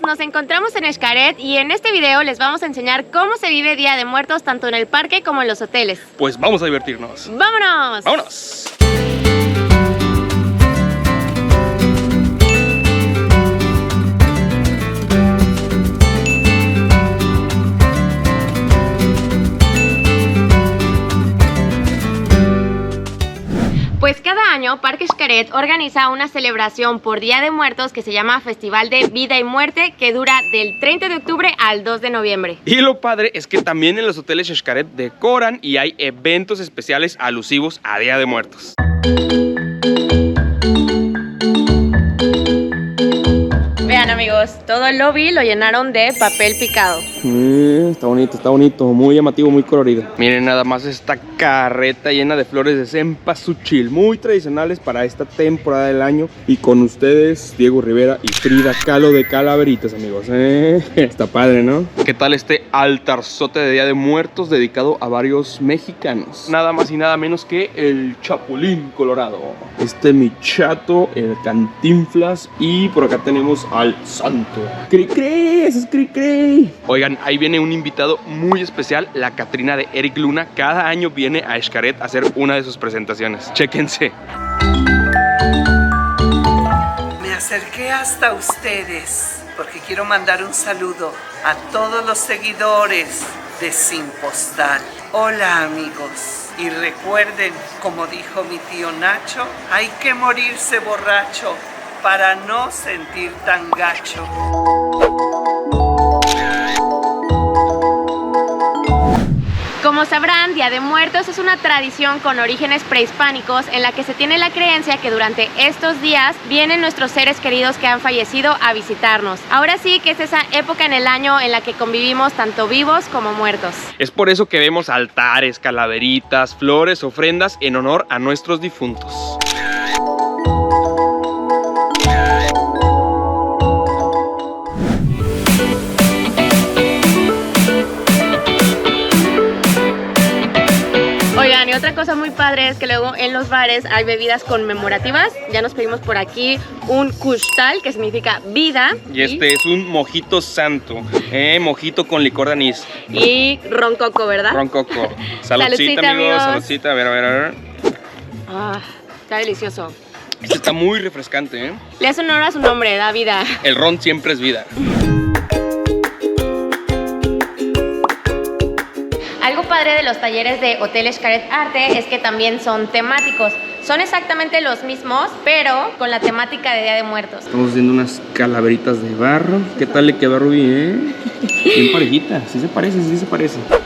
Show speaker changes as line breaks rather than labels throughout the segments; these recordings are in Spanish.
nos encontramos en Xcaret y en este video les vamos a enseñar cómo se vive Día de Muertos tanto en el parque como en los hoteles.
Pues vamos a divertirnos.
¡Vámonos!
¡Vámonos!
Pues cada año Parque Xcaret organiza una celebración por Día de Muertos que se llama Festival de Vida y Muerte, que dura del 30 de octubre al 2 de noviembre.
Y lo padre es que también en los hoteles Xcaret decoran y hay eventos especiales alusivos a Día de Muertos.
Vean amigos, todo el lobby lo llenaron de papel picado.
Está bonito, muy llamativo, muy colorido. Miren nada más esta carreta llena de flores de cempasúchil, muy tradicionales para esta temporada del año. Y con ustedes, Diego Rivera y Frida Kahlo de Calaveritas, amigos. Está padre, ¿no? ¿Qué tal este altarzote de Día de Muertos dedicado a varios mexicanos? Nada más y nada menos que el Chapulín Colorado. Este mi chato, el Cantinflas, y por acá tenemos al Santo. ¡Cri-cri! ¡Ese es cri-cri! Oigan, ahí viene un invitado muy especial, la Catrina de Eric Luna. Cada año viene a Xcaret a hacer una de sus presentaciones. Chéquense.
Me acerqué hasta ustedes porque quiero mandar un saludo a todos los seguidores de Sin Postal. Hola amigos. Y recuerden, como dijo mi tío Nacho, hay que morirse borracho para no sentir tan gacho.
Como sabrán, Día de Muertos es una tradición con orígenes prehispánicos en la que se tiene la creencia que durante estos días vienen nuestros seres queridos que han fallecido a visitarnos. Ahora sí que es esa época en el año en la que convivimos tanto vivos como muertos.
Es por eso que vemos altares, calaveritas, flores, ofrendas en honor a nuestros difuntos.
Oigan, y otra cosa muy padre es que luego en los bares hay bebidas conmemorativas. Ya nos pedimos por aquí un Kushtal, que significa vida.
Y este es un mojito santo, mojito con licor de anís.
Y ron coco, ¿verdad?
Ron coco. Saludcita, amigos, saludcita. A ver.
Ah, está delicioso.
Este está muy refrescante,
Le hace honor a su nombre, da vida.
El ron siempre es vida.
Algo padre de los talleres de Hotel Xcaret Arte es que también son temáticos. Son exactamente los mismos, pero con la temática de Día de Muertos.
Estamos haciendo unas calaveritas de barro. ¿Qué tal le quedó a Rubí, Bien parejita, sí se parece.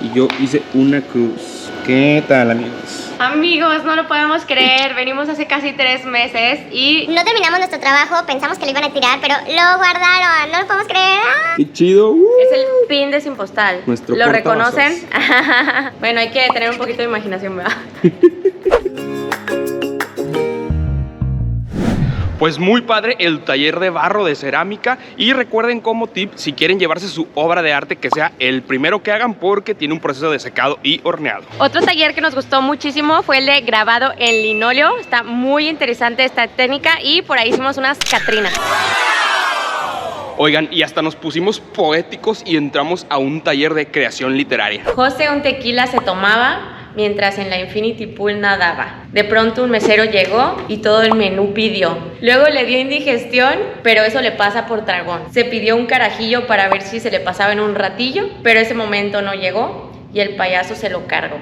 Y yo hice una cruz. ¿Qué tal, amigos?
Amigos, no lo podemos creer. Venimos hace casi 3 meses y
no terminamos nuestro trabajo, pensamos que lo iban a tirar, pero lo guardaron, no lo podemos creer. ¡Ah!
¡Qué chido!
Es el pin de Sin Postal.
Nuestro
¿Lo
portavasos.
reconocen? Bueno, hay que tener un poquito de imaginación, ¿verdad?
Pues muy padre el taller de barro de cerámica. Y recuerden como tip, si quieren llevarse su obra de arte, que sea el primero que hagan porque tiene un proceso de secado y horneado.
Otro taller que nos gustó muchísimo fue el de grabado en linóleo. Está muy interesante esta técnica y por ahí hicimos unas catrinas.
Oigan, y hasta nos pusimos poéticos y entramos a un taller de creación literaria.
José un tequila se tomaba mientras en la Infinity Pool nadaba. De pronto un mesero llegó y todo el menú pidió. Luego le dio indigestión, pero eso le pasa por tragón. Se pidió un carajillo para ver si se le pasaba en un ratillo, pero ese momento no llegó y el payaso se lo cargó.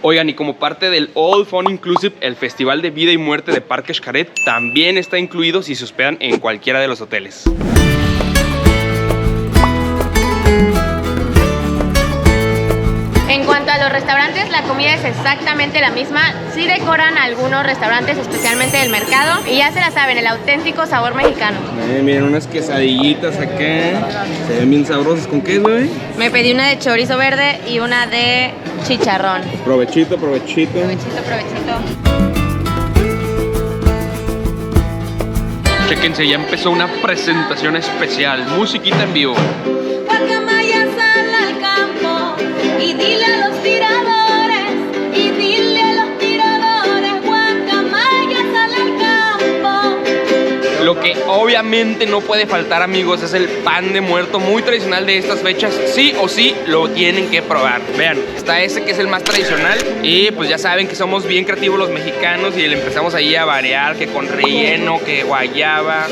Oigan, y como parte del All Fun Inclusive, el Festival de Vida y Muerte de Parque Xcaret también está incluido si se hospedan en cualquiera de los hoteles.
En cuanto a los restaurantes, la comida es exactamente la misma. Sí decoran algunos restaurantes, especialmente del mercado, y ya se la saben, el auténtico sabor mexicano.
Miren, unas quesadillitas acá. Se ven bien sabrosas. ¿Con qué es, bebé?
Me pedí una de chorizo verde y una de chicharrón.
Provechito.
Provechito.
Chéquense, ya empezó una presentación especial. Musiquita en vivo.
Guacamaya, sal al campo y dile a los tiradores, guacamaya, sal al campo.
Lo que obviamente no puede faltar, amigos, es el pan de muerto, muy tradicional de estas fechas. Sí o sí lo tienen que probar. Vean, está ese que es el más tradicional. Y pues ya saben que somos bien creativos los mexicanos y le empezamos ahí a variar, que con relleno, que guayaba.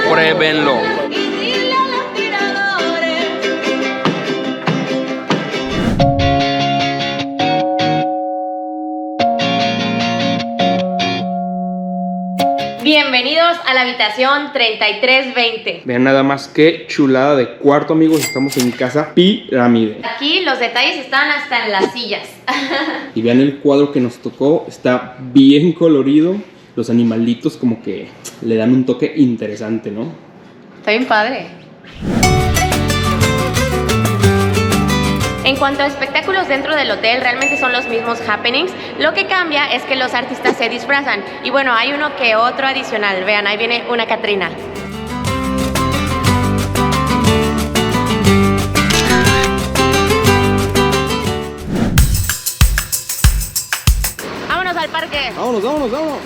Pruébenlo.
Bienvenidos a la habitación 3320.
Vean nada más qué chulada de cuarto, amigos. Estamos en casa pirámide.
Aquí los detalles están hasta en las sillas.
Y vean el cuadro que nos tocó. Está bien colorido. Los animalitos como que le dan un toque interesante, ¿no?
Está bien padre. En cuanto a espectáculos dentro del hotel, realmente son los mismos happenings. Lo que cambia es que los artistas se disfrazan. Y bueno, hay uno que otro adicional. Vean, ahí viene una Catrina. ¡Vámonos al parque!
¡Vámonos, vámonos, vámonos!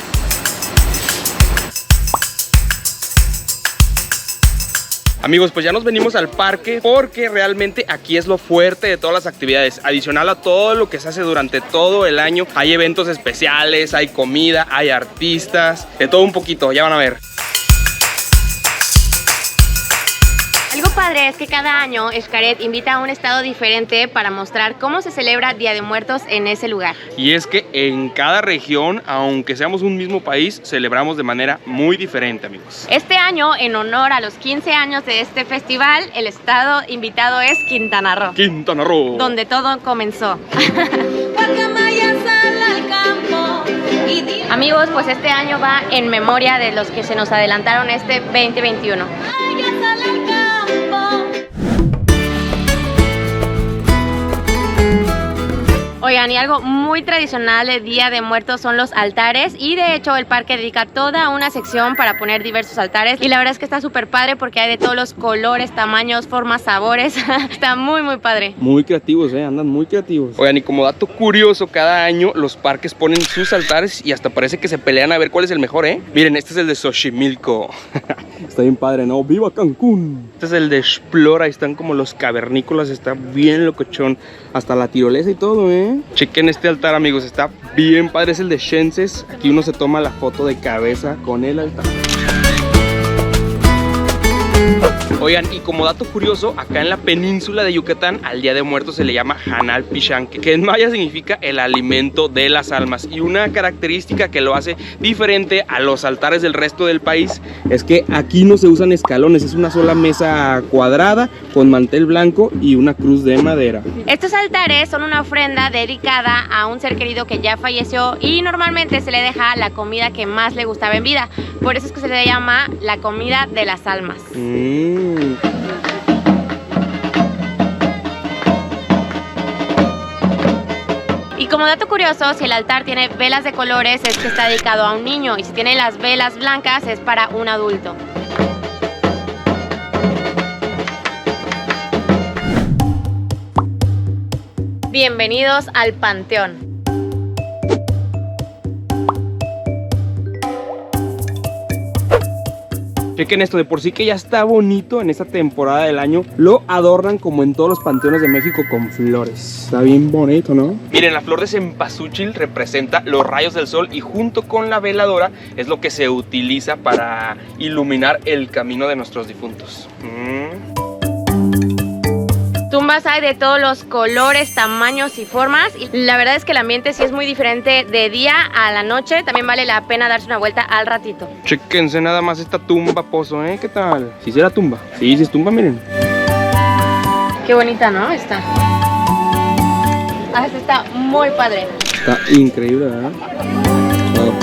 Amigos, pues ya nos venimos al parque porque realmente aquí es lo fuerte de todas las actividades. Adicional a todo lo que se hace durante todo el año, hay eventos especiales, hay comida, hay artistas, de todo un poquito, ya van a ver.
Algo padre es que cada año Xcaret invita a un estado diferente para mostrar cómo se celebra Día de Muertos en ese lugar.
Y es que en cada región, aunque seamos un mismo país, celebramos de manera muy diferente, amigos.
Este año, en honor a los 15 años de este festival, el estado invitado es Quintana Roo.
Quintana Roo.
Donde todo comenzó. Amigos, pues este año va en memoria de los que se nos adelantaron este 2021. Oigan, y algo muy tradicional de Día de Muertos son los altares, y de hecho el parque dedica toda una sección para poner diversos altares, y la verdad es que está súper padre porque hay de todos los colores, tamaños, formas, sabores. Está muy padre.
Muy creativos, andan muy creativos. Oigan, y como dato curioso, cada año los parques ponen sus altares y hasta parece que se pelean a ver cuál es el mejor, Miren, este es el de Xochimilco. Está bien padre, ¿no? ¡Viva Cancún! Este es el de Explora, ahí están como los cavernícolas, está bien locochón. Hasta la tirolesa y todo, Chequen este altar, amigos, está bien padre, es el de Shenses. Aquí uno se toma la foto de cabeza con el altar. Oigan, y como dato curioso, acá en la península de Yucatán, al Día de Muertos se le llama Hanal Pichanque, que en maya significa el alimento de las almas. Y una característica que lo hace diferente a los altares del resto del país es que aquí no se usan escalones, es una sola mesa cuadrada con mantel blanco y una cruz de madera.
Estos altares son una ofrenda dedicada a un ser querido que ya falleció, y normalmente se le deja la comida que más le gustaba en vida. Por eso es que se le llama la comida de las almas. Y como dato curioso, si el altar tiene velas de colores es que está dedicado a un niño, y si tiene las velas blancas es para un adulto. Bienvenidos al Panteón.
Chequen esto, de por sí que ya está bonito en esta temporada del año. Lo adornan como en todos los panteones de México con flores. Está bien bonito, ¿no? Miren, la flor de cempasúchil representa los rayos del sol y junto con la veladora es lo que se utiliza para iluminar el camino de nuestros difuntos.
Tumbas hay de todos los colores, tamaños y formas, y la verdad es que el ambiente sí es muy diferente de día a la noche. También vale la pena darse una vuelta al ratito.
Chequense nada más esta tumba, Pozo, ¿Qué tal? ¿Sí será tumba? Sí, sí es tumba, miren.
Qué bonita, ¿no? Esta está muy padre.
Está increíble, ¿verdad? Wow.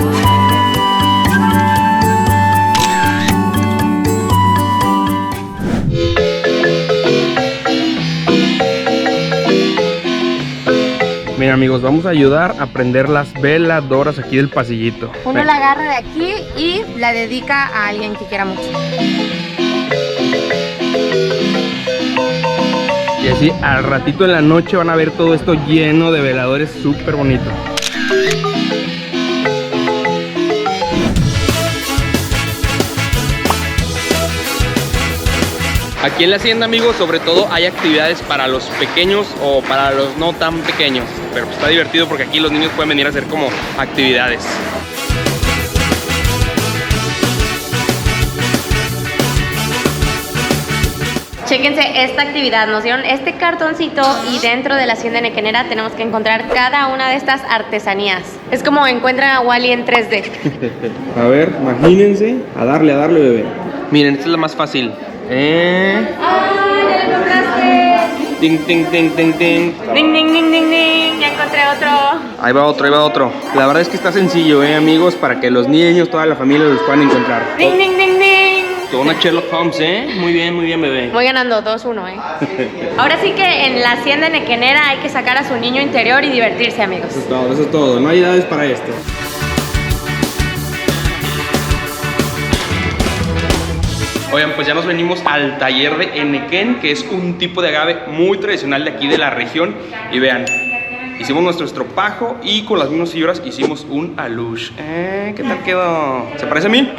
Miren, amigos, vamos a ayudar a prender las veladoras aquí del pasillito.
Uno la agarra de aquí y la dedica a alguien que quiera mucho.
Y así al ratito en la noche van a ver todo esto lleno de veladores, súper bonito. Aquí en la hacienda, amigos, sobre todo hay actividades para los pequeños o para los no tan pequeños. Pero pues está divertido porque aquí los niños pueden venir a hacer como actividades.
Chéquense esta actividad, nos dieron este cartoncito y dentro de la hacienda enequenera tenemos que encontrar cada una de estas artesanías. Es como encuentran a Wally en 3D.
A ver, imagínense, a darle, bebé. Miren, esta es la más fácil.
¡Ah, ya lo encontraste!
Ting, ting, ting, ting, ting.
¡Ding, ding, ding, ding, ding! Ya encontré otro.
Ahí va otro. La verdad es que está sencillo, amigos, para que los niños, toda la familia los puedan encontrar.
¡Ding, ding, ding, ding!
Una Sherlock Holmes, Muy bien, bebé.
Voy ganando 2-1, Ahora sí que en la hacienda enequenera hay que sacar a su niño interior y divertirse, amigos.
Eso es todo. No hay edades para esto. Oigan, pues ya nos venimos al taller de enequén, que es un tipo de agave muy tradicional de aquí de la región. Y vean, hicimos nuestro estropajo y con las mismas fibras hicimos un alush. ¿Qué tal quedó? ¿Se parece a mí?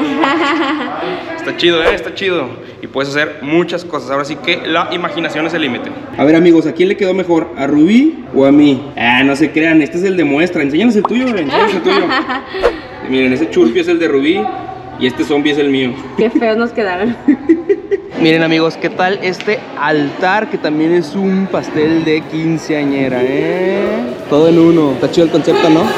Está chido, está chido. Y puedes hacer muchas cosas. Ahora sí que la imaginación es el límite. A ver, amigos, ¿a quién le quedó mejor? ¿A Rubí o a mí? No se crean, este es el de muestra. Enséñanos el tuyo, enséñanos el tuyo. Miren, ese churpi es el de Rubí y este zombie es el mío.
Qué feos nos quedaron.
Miren, amigos, ¿qué tal este altar que también es un pastel de quinceañera, Todo en uno. Está chido el concepto, ¿no?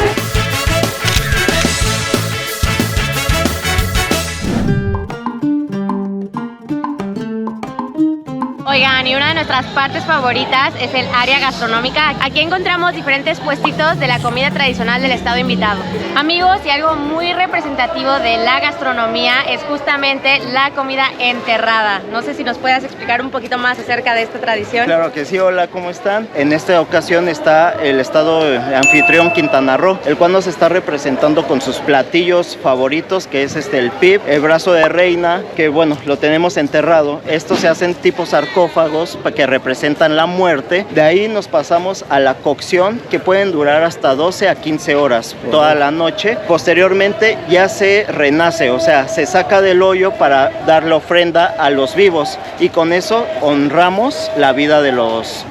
Oigan, y una de nuestras partes favoritas es el área gastronómica. Aquí encontramos diferentes puestitos de la comida tradicional del estado invitado. Amigos, y algo muy representativo de la gastronomía es justamente la comida enterrada. No sé si nos puedas explicar un poquito más acerca de esta tradición.
Claro que sí, hola, ¿cómo están? En esta ocasión está el estado anfitrión Quintana Roo, el cual nos está representando con sus platillos favoritos, que es el pib, el brazo de reina, que bueno, lo tenemos enterrado. Estos se hacen tipo sarcófagos que representan la muerte. De ahí nos pasamos a la cocción, que pueden durar hasta 12 a 15 horas toda la noche. Posteriormente ya se renace, o sea, se saca del hoyo para darle ofrenda a los vivos y con eso honramos la vida de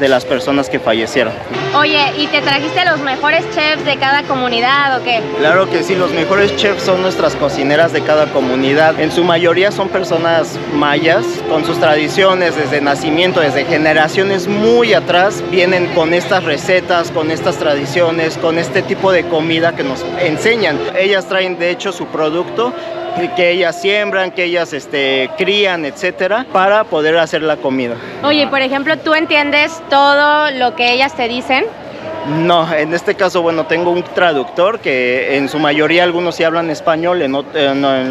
las personas que fallecieron.
Oye, ¿y te trajiste los mejores chefs de cada comunidad o qué?
Claro que sí, los mejores chefs son nuestras cocineras de cada comunidad. En su mayoría son personas mayas, con sus tradiciones desde nacimiento, desde generaciones muy atrás, vienen con estas recetas, con estas tradiciones, con este tipo de comida que nos enseñan. Ellas traen de hecho su producto que ellas siembran, que ellas crían, etcétera, para poder hacer la comida.
Oye, por ejemplo, ¿tú entiendes todo lo que ellas te dicen?
No, en este caso, bueno, tengo un traductor que en su mayoría algunos sí hablan español, en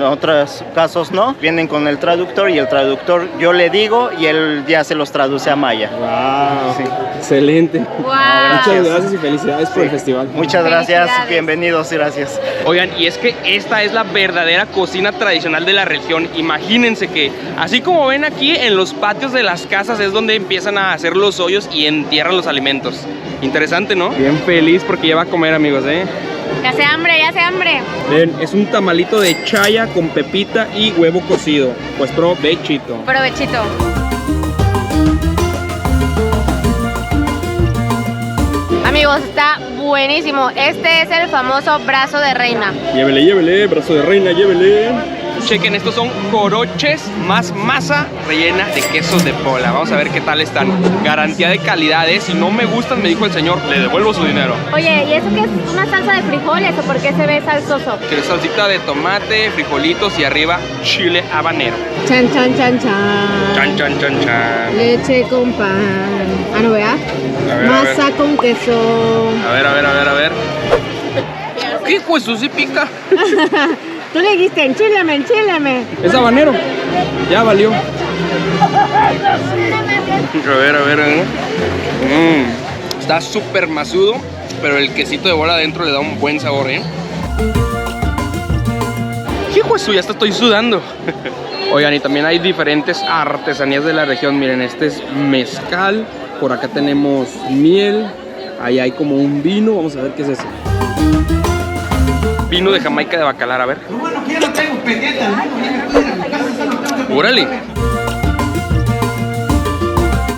otros casos no. Vienen con el traductor y el traductor yo le digo y él ya se los traduce a maya.
¡Wow!
Sí.
Excelente.
Wow.
Muchas gracias y felicidades por el festival.
Muchas gracias, bienvenidos, gracias.
Oigan, y es que esta es la verdadera cocina tradicional de la región. Imagínense que, así como ven aquí, en los patios de las casas es donde empiezan a hacer los hoyos y entierran los alimentos. Interesante, ¿no? Bien feliz porque ya va a comer, amigos,
Ya hace hambre, ya hace hambre.
Ven, es un tamalito de chaya con pepita y huevo cocido. Pues provechito.
Provechito. Amigos, está buenísimo. Este es el famoso brazo de reina.
Llévele, brazo de reina, llévele. Chequen, estos son coroches más masa rellena de quesos de Pola. Vamos a ver qué tal están. Garantía de calidad, Si no me gustan, me dijo el señor, le devuelvo su dinero.
Oye, ¿y eso qué es? ¿Una salsa de frijoles o por qué se ve salsoso?
Que es salsita de tomate, frijolitos y arriba chile habanero.
Chan, chan, chan, chan.
Chan, chan, chan, chan.
Leche con pan. No vea. Masa con queso.
A ver. ¿Qué hueso se pica?
Tú le dijiste, enchílame.
Es habanero. Ya valió. A ver. Está súper masudo, pero el quesito de bola adentro le da un buen sabor, ¡Hijo de su! Ya estoy sudando. Oigan, y también hay diferentes artesanías de la región. Miren, este es mezcal. Por acá tenemos miel. Ahí hay como un vino. Vamos a ver qué es eso. Vino de Jamaica de Bacalar, a ver. Bueno, que ya lo tengo pendiente. Órale.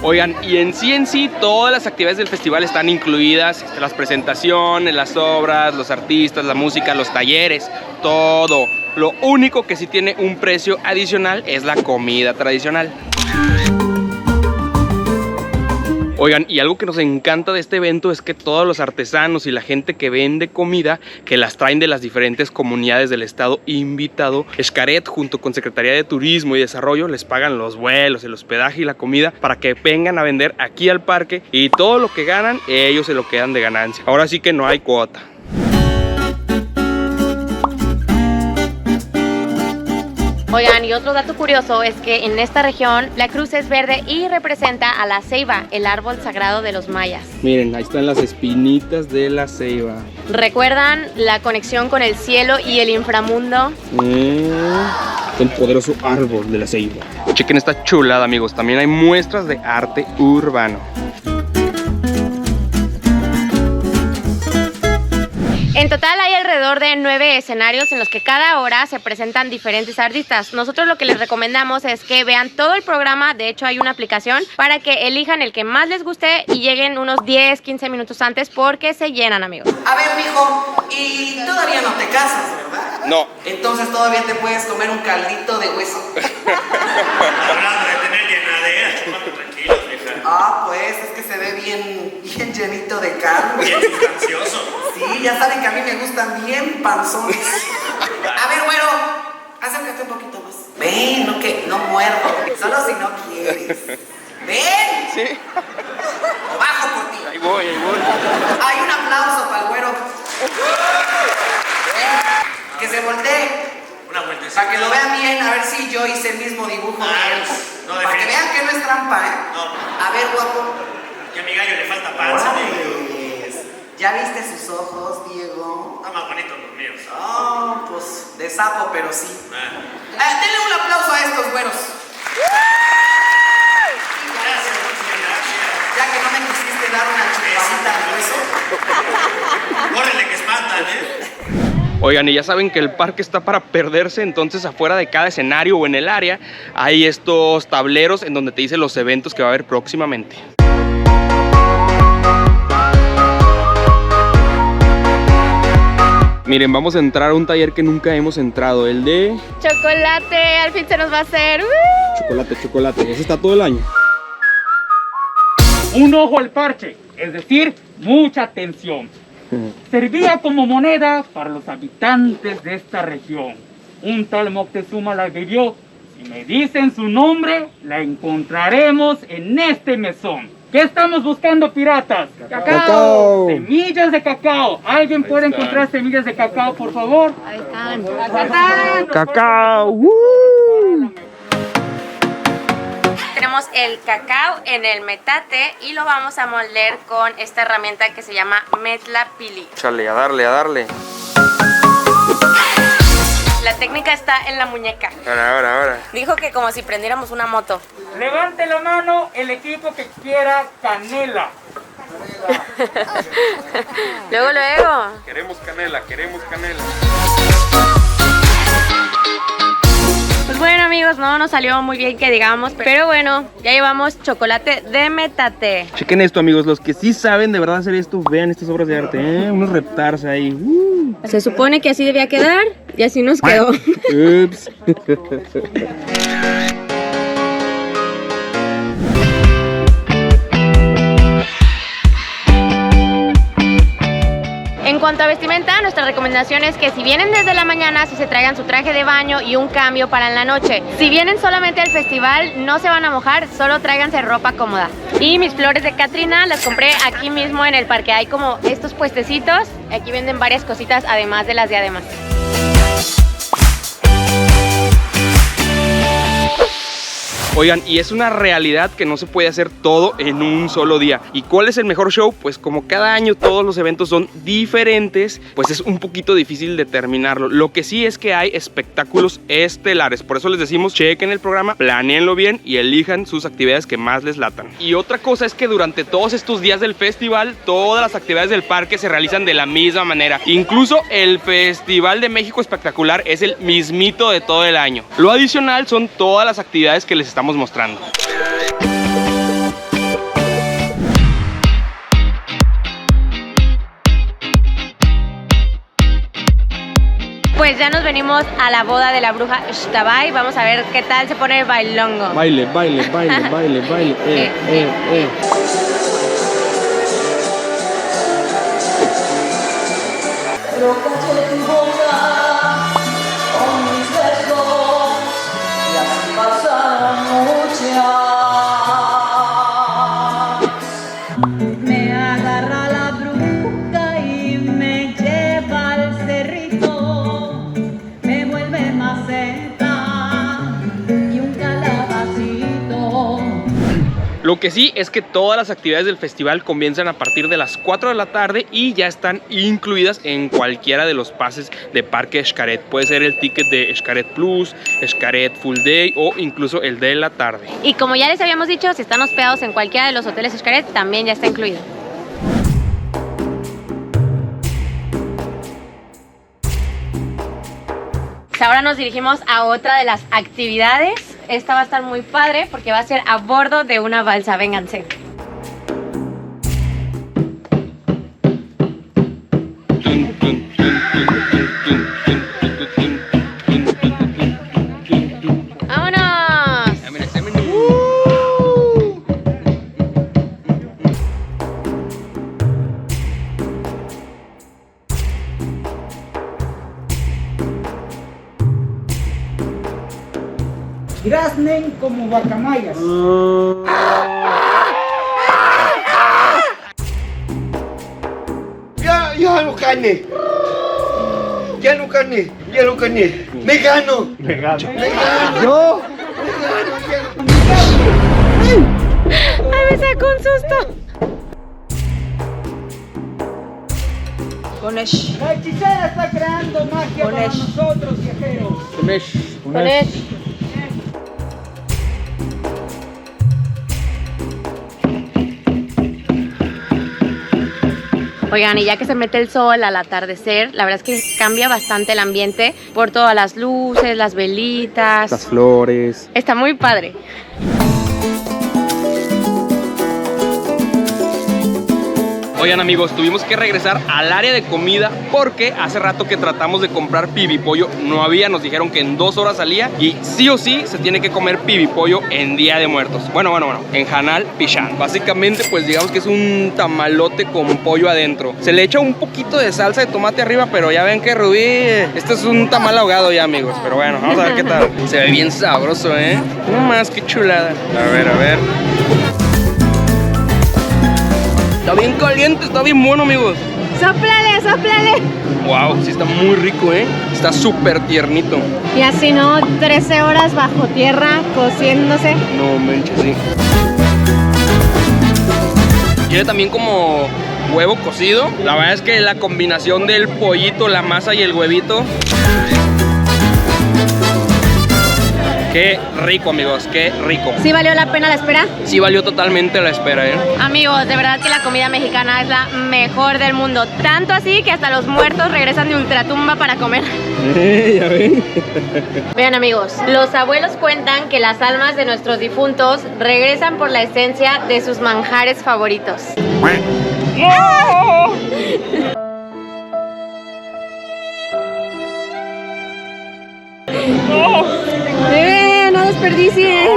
Oigan, y en sí, todas las actividades del festival están incluidas, las presentaciones, las obras, los artistas, la música, los talleres, todo. Lo único que sí tiene un precio adicional es la comida tradicional. Oigan, y algo que nos encanta de este evento es que todos los artesanos y la gente que vende comida, que las traen de las diferentes comunidades del estado invitado, Xcaret junto con Secretaría de Turismo y Desarrollo les pagan los vuelos, el hospedaje y la comida para que vengan a vender aquí al parque, y todo lo que ganan ellos se lo quedan de ganancia. Ahora sí que no hay cuota.
Oigan, y otro dato curioso es que en esta región la cruz es verde y representa a la ceiba, el árbol sagrado de los mayas.
Miren, ahí están las espinitas de la ceiba.
¿Recuerdan la conexión con el cielo y el inframundo?
El poderoso árbol de la ceiba. Chequen esta chulada, amigos. También hay muestras de arte urbano.
En total hay alrededor de 9 escenarios en los que cada hora se presentan diferentes artistas. Nosotros lo que les recomendamos es que vean todo el programa. De hecho hay una aplicación para que elijan el que más les guste y lleguen unos 10-15 minutos antes porque se llenan, amigos.
A ver, mijo, y todavía no te casas, ¿verdad?
No.
Entonces todavía te puedes comer un caldito de hueso.
Hablando de tener llenadera, chupando tranquilos, vieja.
Ah, pues es que se ve bien llenito de carne.
Bien sustancioso.
Sí, ya saben que a mí me gustan bien panzones. A ver, güero, acércate un poquito más. Ven, no que no muerdo, solo si no quieres. Ven.
Sí.
O bajo por ti.
Ahí voy.
Hay un aplauso para el güero. Ven, que se voltee.
Una vueltecita.
Para que lo vean bien, a ver si yo hice el mismo dibujo que él.
no,
Para que vean que no es trampa, ¿eh?
No.
A ver, guapo.
Que a mi gallo le falta panza, Diego.
¿Ya viste sus ojos, Diego?
Está más bonito los míos.
Oh, pues de sapo, pero sí.
Ah.
Denle un aplauso a estos güeros.
Gracias, gracias.
Ya que no me quisiste dar una chupadita de hueso.
Córrele que espantan, ¿eh?
Oigan, y ya saben que el parque está para perderse, entonces afuera de cada escenario o en el área hay estos tableros en donde te dicen los eventos que va a haber próximamente. Miren, vamos a entrar a un taller que nunca hemos entrado, el de...
Chocolate, al fin se nos va a hacer.
Chocolate, ese está todo el año.
Un ojo al parche, es decir, mucha atención. Servía como moneda para los habitantes de esta región. Un tal Moctezuma la vivió. Si me dicen su nombre, la encontraremos en este mesón. ¿Qué estamos buscando, piratas? ¡Cacao! Semillas de cacao. ¿Alguien puede encontrar semillas de cacao, por favor?
Ahí están.
¡Cacao!
Tenemos el cacao en el metate y lo vamos a moler con esta herramienta que se llama Metlapili.
Chale, a darle.
La técnica está en la muñeca.
Ahora.
Dijo que como si prendiéramos una moto.
Levante la mano el equipo que quiera canela.
Luego.
Queremos canela.
Pues bueno, amigos, no nos salió muy bien que digamos, pero bueno, ya llevamos chocolate de metate.
Chequen esto, amigos, los que sí saben de verdad hacer esto, vean estas obras de arte, unos reptars ahí.
Se supone que así debía quedar y así nos quedó.
Ups.
En cuanto a vestimenta, nuestra recomendación es que si vienen desde la mañana, sí se traigan su traje de baño y un cambio para en la noche. Si vienen solamente al festival, no se van a mojar, solo tráiganse ropa cómoda. Y mis flores de Catrina las compré aquí mismo en el parque. Hay como estos puestecitos, aquí venden varias cositas además de las diademas.
Oigan, y es una realidad que no se puede hacer todo en un solo día. ¿Y cuál es el mejor show? Pues como cada año todos los eventos son diferentes, pues es un poquito difícil determinarlo. Lo que sí es que hay espectáculos estelares. Por eso les decimos, chequen el programa, planéenlo bien y elijan sus actividades que más les latan. Y otra cosa es que durante todos estos días del festival, todas las actividades del parque se realizan de la misma manera. Incluso el Festival de México Espectacular es el mismito de todo el año. Lo adicional son todas las actividades que les estamos mostrando.
pues ya nos venimos a la boda de la bruja Xtabay. Vamos a ver qué tal se pone el bailongo.
Baile, baile, baile, baile, baile.
Me agarra la bruja y me lleva al cerrito, me vuelve maceta y un calabacito.
Lo que sí es que todas las actividades del festival comienzan a partir de las 4 de la tarde y ya están incluidas en cualquiera de los pases de Parque Xcaret. Puede ser el ticket de Xcaret Plus, Xcaret Full Day o incluso el de la tarde.
Y como ya les habíamos dicho, si están hospedados en cualquiera de los hoteles Xcaret, también ya está incluido. Ahora nos dirigimos a otra de las actividades. Esta va a estar muy padre porque va a ser a bordo de una balsa. Vénganse. ¡Vámonos!
Graznen como guacamayas.
Ya lo gané. Ya lo gané. Ya lo gané. Me gano. Me gano. Me gano.
Yo.
¡Ay, me sacó un susto!
Con eso.
La hechicera está creando magia para nosotros, viajeros.
Con él. Oigan, y ya que se mete el sol al atardecer, la verdad es que cambia bastante el ambiente por todas las luces, las velitas.
Las flores.
Está muy padre.
Oigan amigos, tuvimos que regresar al área de comida porque hace rato que tratamos de comprar pibipollo, no había, nos dijeron que en 2 horas salía y sí o sí se tiene que comer pibipollo en Día de Muertos. Bueno, en Hanal Pichán. Básicamente pues digamos que es un tamalote con pollo adentro. Se le echa un poquito de salsa de tomate arriba, pero ya ven que Rubí, este es un tamal ahogado ya amigos. Pero bueno, vamos a ver qué tal. Se ve bien sabroso, no más, qué chulada. A ver. Está bien caliente, está bien bueno, amigos.
¡Sóplale, sóplale!
Wow, sí está muy rico, Está súper tiernito.
Y así no, 13 horas bajo tierra, cociéndose.
No manches, sí. Tiene también como huevo cocido. La verdad es que la combinación del pollito, la masa y el huevito. Qué rico, amigos, qué rico.
¿Sí valió la pena la espera?
Sí valió totalmente la espera,
Amigos, de verdad que la comida mexicana es la mejor del mundo. Tanto así que hasta los muertos regresan de ultratumba para comer.
Ya ven.
Vean amigos, los abuelos cuentan que las almas de nuestros difuntos regresan por la esencia de sus manjares favoritos.
¡Bebé, no desperdicies!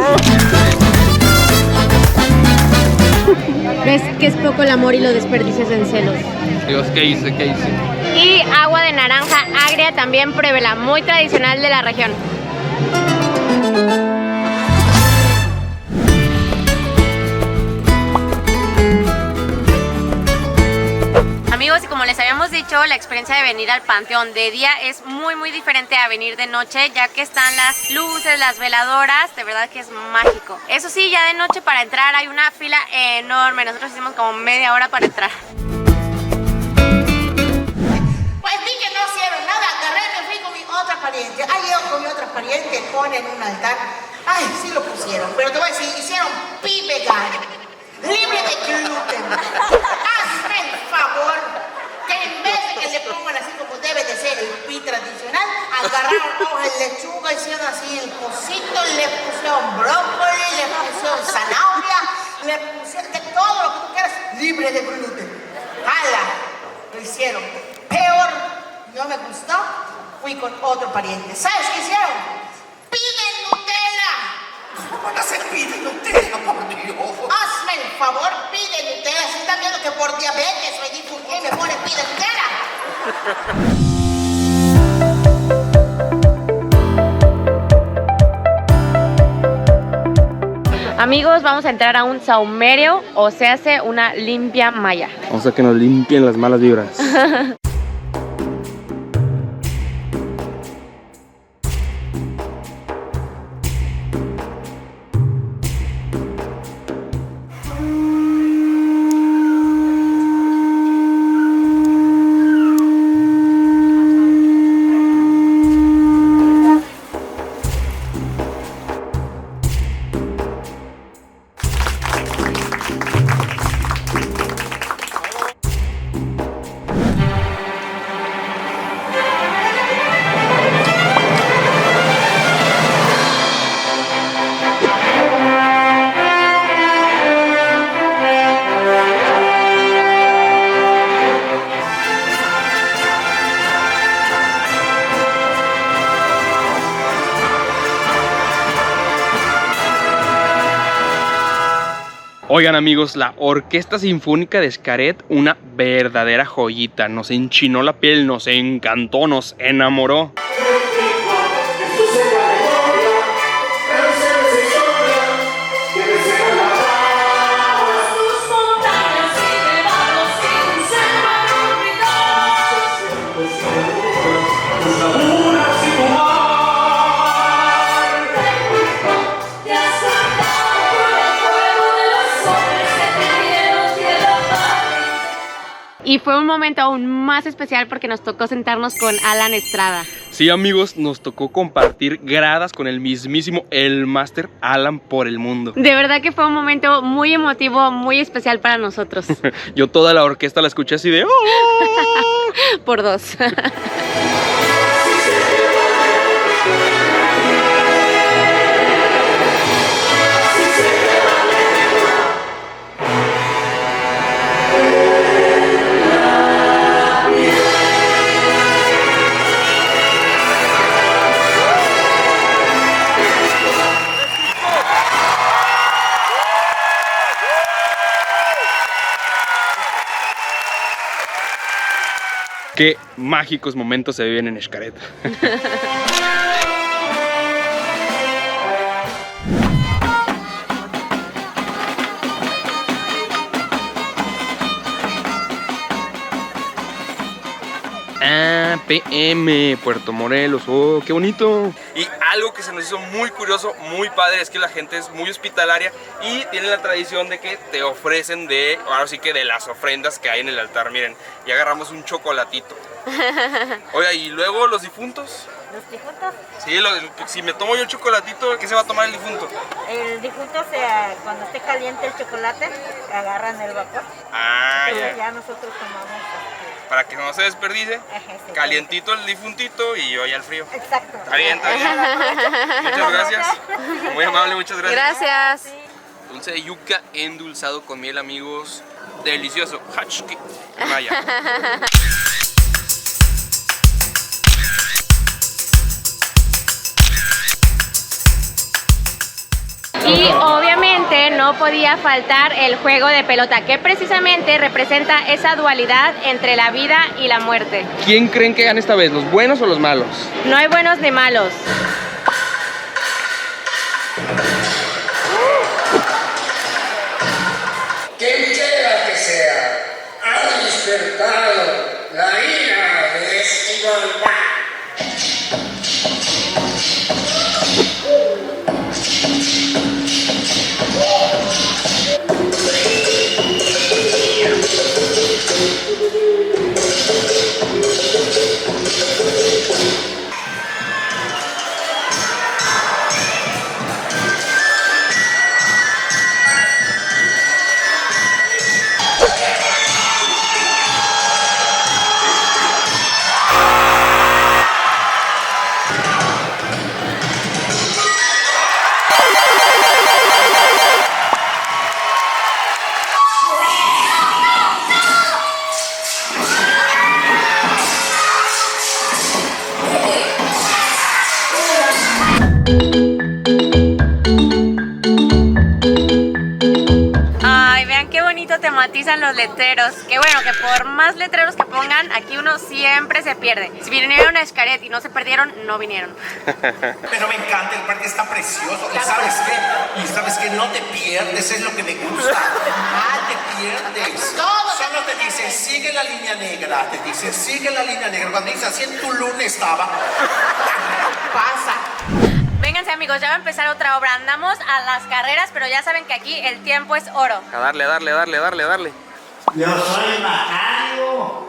¿Ves que es poco el amor y lo desperdicias en celos?
Dios, ¿qué hice?
Y agua de naranja agria también, pruébela, muy tradicional de la región. Amigos, y como les habíamos dicho, la experiencia de venir al Panteón de día es muy diferente a venir de noche, ya que están las luces, las veladoras, de verdad que es mágico. Eso sí, ya de noche para entrar hay una fila enorme, nosotros hicimos como media hora para entrar.
Pues vi que no hicieron nada, agarré y me fui con mi otra pariente. Ahí yo con mi otra pariente ponen un altar. Ay, sí lo pusieron, pero te voy a decir, hicieron pi vegano, libre de gluten. Hazme el favor que en vez de que le pongan así como debe de ser el pi tradicional, agarraron hojas de lechuga, hicieron así el cosito, le pusieron brócoli, le pusieron zanahoria, le pusieron de todo lo que tú quieras, libre de gluten. ¡Hala! Lo hicieron. Peor, no me gustó, fui con otro pariente. ¿Sabes qué hicieron? ¡Piden Nutella!
¿Cómo van a hacer pide Nutella, por Dios?
Hazme el favor, pide Nutella. Si están viendo que por diabetes me difunqué, me pone pide Nutella.
Amigos, vamos a entrar a un saumerio, o se hace una limpia maya.
Vamos a que nos limpien las malas vibras. Oigan amigos, la Orquesta Sinfónica de Xcaret, una verdadera joyita. Nos enchinó la piel, nos encantó, nos enamoró.
Y fue un momento aún más especial porque nos tocó sentarnos con Alan Estrada.
Sí amigos, nos tocó compartir gradas con el mismísimo El Máster Alan por el mundo.
De verdad que fue un momento muy emotivo, muy especial para nosotros.
Yo toda la orquesta la escuché así de ¡oh!
Por dos.
Qué mágicos momentos se viven en Xcaret. PM, Puerto Morelos, oh, qué bonito. Y algo que se nos hizo muy curioso, muy padre, es que la gente es muy hospitalaria y tienen la tradición de que te ofrecen ahora sí que de las ofrendas que hay en el altar, miren, y agarramos un chocolatito. Oiga, y luego los difuntos.
¿Los difuntos?
Sí, si me tomo yo el chocolatito, ¿qué se va a tomar el difunto?
El difunto, cuando esté caliente el chocolate, agarran el vapor.
Ah,
ya nosotros tomamos.
Para que no se desperdice,
sí,
calientito el difuntito y yo ya el frío.
Exacto.
Está bien, está bien. Muchas gracias. Muy amable, muchas gracias.
Gracias.
Dulce de yuca endulzado con miel, amigos. Delicioso. Hachki. Vaya.
Y obviamente no podía faltar el juego de pelota, que precisamente representa esa dualidad entre la vida y la muerte.
¿Quién creen que gane esta vez, los buenos o los malos?
No hay buenos ni malos.
Quien quiera que sea, ha despertado la ira de desigualdad.
estigmatizan los letreros. Que bueno, que por más letreros que pongan, aquí uno siempre se pierde. Si vinieron a Xcaret y no se perdieron, no vinieron.
Pero me encanta, el parque está precioso. ¿Y sabes qué? Y sabes que no te pierdes, es lo que me gusta. Te pierdes. Solo te dicen, sigue la línea negra. Te dicen, sigue la línea negra. Cuando dices, así en Tulum estaba. Pasa.
Vénganse amigos, ya va a empezar otra obra. Andamos a las carreras, pero ya saben que aquí el tiempo es oro.
A darle.
Yo soy Macario,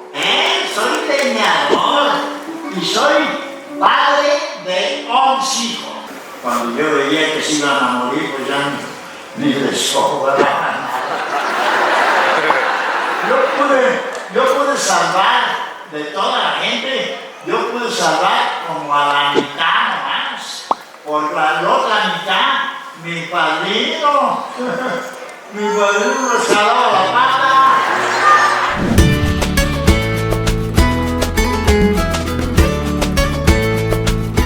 soy leñador y soy padre de 11 hijos. Cuando yo veía que se iban a morir, pues ya ni les sobraba nada. Yo pude salvar de toda la gente, yo pude salvar como a la mitad nomás. Por la otra mitad, mi padrino nos jalaba la pata.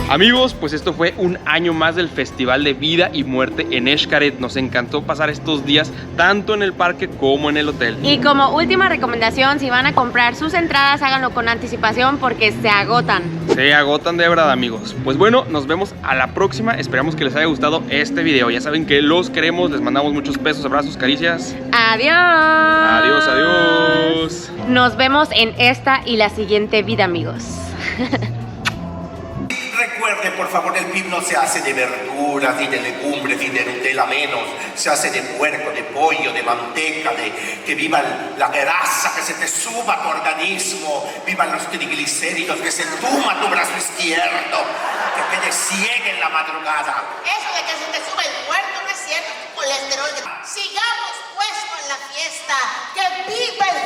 Amigos, pues esto fue un año más del Festival de Vida y Muerte en Xcaret. Nos encantó pasar estos días tanto en el parque como en el hotel.
Y como última recomendación, si van a comprar sus entradas, háganlo con anticipación porque se agotan.
Se agotan de verdad, amigos. Pues bueno, nos vemos a la próxima. Esperamos que les haya gustado este video. Ya saben que los queremos, les mandamos muchos besos, abrazos, caricias.
Adiós.
Adiós.
Nos vemos en esta y la siguiente vida, amigos.
Recuerde, por favor, el PIB no se hace de verduras, ni de legumbres, ni de Nutella menos. Se hace de puerco, de pollo, de manteca, de que viva la grasa, que se te suba a tu organismo, vivan los triglicéridos, que se tuma tu brazo izquierdo, que quede ciega en la madrugada.
Eso de que se te sube el muerto no es cierto, colesterol. Sigamos pues con la fiesta. ¡Que viva el